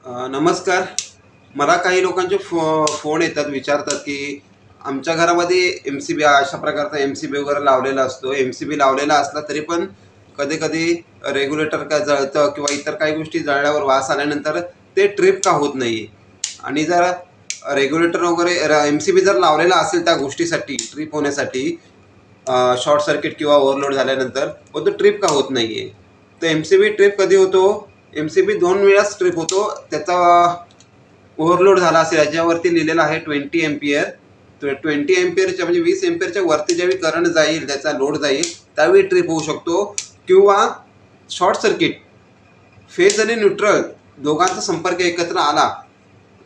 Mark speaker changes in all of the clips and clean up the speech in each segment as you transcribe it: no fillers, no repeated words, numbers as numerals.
Speaker 1: नमस्कार. मला काही लोकांचे फोन येतात, विचारतात की आमच्या घरामध्ये एम सी बी अशा प्रकारचा एम सी बी वगैरे लावलेला असतो. एम सी बी लावलेला असला तरी पण कधी कधी रेग्युलेटर काय जळतं किंवा इतर काही गोष्टी जळल्यावर वास आल्यानंतर ते ट्रिप का होत नाही आहे. आणि जर रेग्युलेटर वगैरे एम सी बी जर लावलेला असेल त्या गोष्टीसाठी ट्रिप होण्यासाठी, शॉर्ट सर्किट किंवा ओव्हरलोड झाल्यानंतर, व तो ट्रिप का होत नाही आहे. तर एम सी बी ट्रिप कधी होतो? एम सी बी 2 वेळाच ट्रिप होतो. त्याचा ओव्हरलोड झाला असेल, याच्यावरती लिहिलेलं आहे 20 एम्पियर. तर 20 एम्पियरच्या म्हणजे 20 एम्पियरच्या वरती ज्यावेळी करंट जाईल, त्याचा लोड जाईल, त्यावेळी ट्रिप होऊ शकतो. किंवा शॉर्ट सर्किट, फेज आणि न्यूट्रल दोघांचा संपर्क एकत्र आला,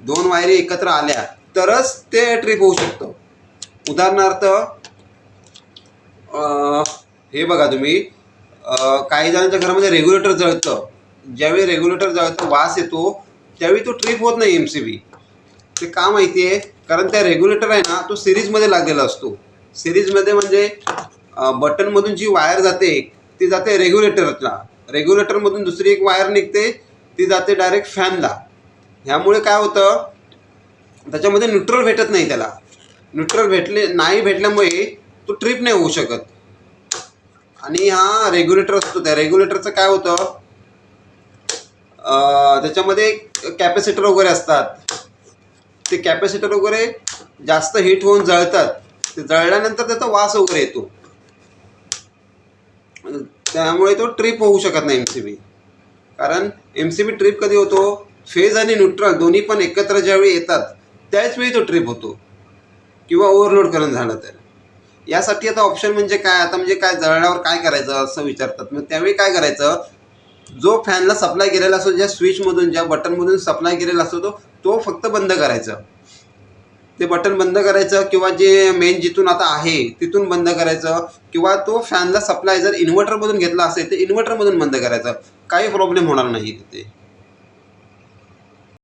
Speaker 1: 2 वायरी एकत्र आल्या तरच ते ट्रिप होऊ शकतं. उदाहरणार्थ हे बघा तुम्ही, काही जणांच्या घरामध्ये रेग्युलेटर जळतं. ज्यावेळी रेग्युलेटर जळतं, वास येतो, त्यावेळी तो ट्रिप होत नाही एम सी बी. ते का माहिती आहे? कारण त्या रेग्युलेटर आहे ना, तो सिरीजमध्ये लागलेला असतो. सिरीजमध्ये म्हणजे बटनमधून जी वायर जाते ती जाते रेग्युलेटरला, रेग्युलेटरमधून दुसरी एक वायर निघते, ती जाते डायरेक्ट फॅनला. ह्यामुळे काय होतं, त्याच्यामध्ये न्यूट्रल भेटत नाही. त्याला न्यूट्रल भेटल्यामुळे तो ट्रिप नाही होऊ शकत. आणि हा रेग्युलेटर असतो, त्या रेग्युलेटरचं काय होतं, त्याच्यामध्ये कॅपॅसिटर वगैरे असतात. ते कॅपॅसिटर वगैरे जास्त हीट होऊन जळतात. ते जळल्यानंतर त्याचा वास वगैरे येतो, त्यामुळे तो ट्रिप होऊ शकत नाही एम सी बी. कारण एम सी बी ट्रिप कधी होतो? फेज आणि न्यूट्रल दोन्ही पण एकत्र ज्यावेळी येतात त्याच वेळी तो ट्रिप होतो, किंवा ओव्हरलोड करंट झालं तर. यासाठी आता ऑप्शन म्हणजे काय, आता म्हणजे काय, जळल्यावर काय करायचं असं विचारतात. मग त्यावेळी काय करायचं, जो फॅनला सप्लाय केलेला असतो, ज्या स्विचमधून, ज्या बटनमधून सप्लाय केलेला असतो, तो फक्त बंद करायचा. ते बटन बंद करायचं, किंवा जे मेन जिथून आता आहे तिथून बंद करायचं, किंवा तो फॅनला सप्लाय जर इन्व्हर्टरमधून घेतला असेल तर इन्व्हर्टरमधून बंद करायचं. काही प्रॉब्लेम होणार नाही तिथे.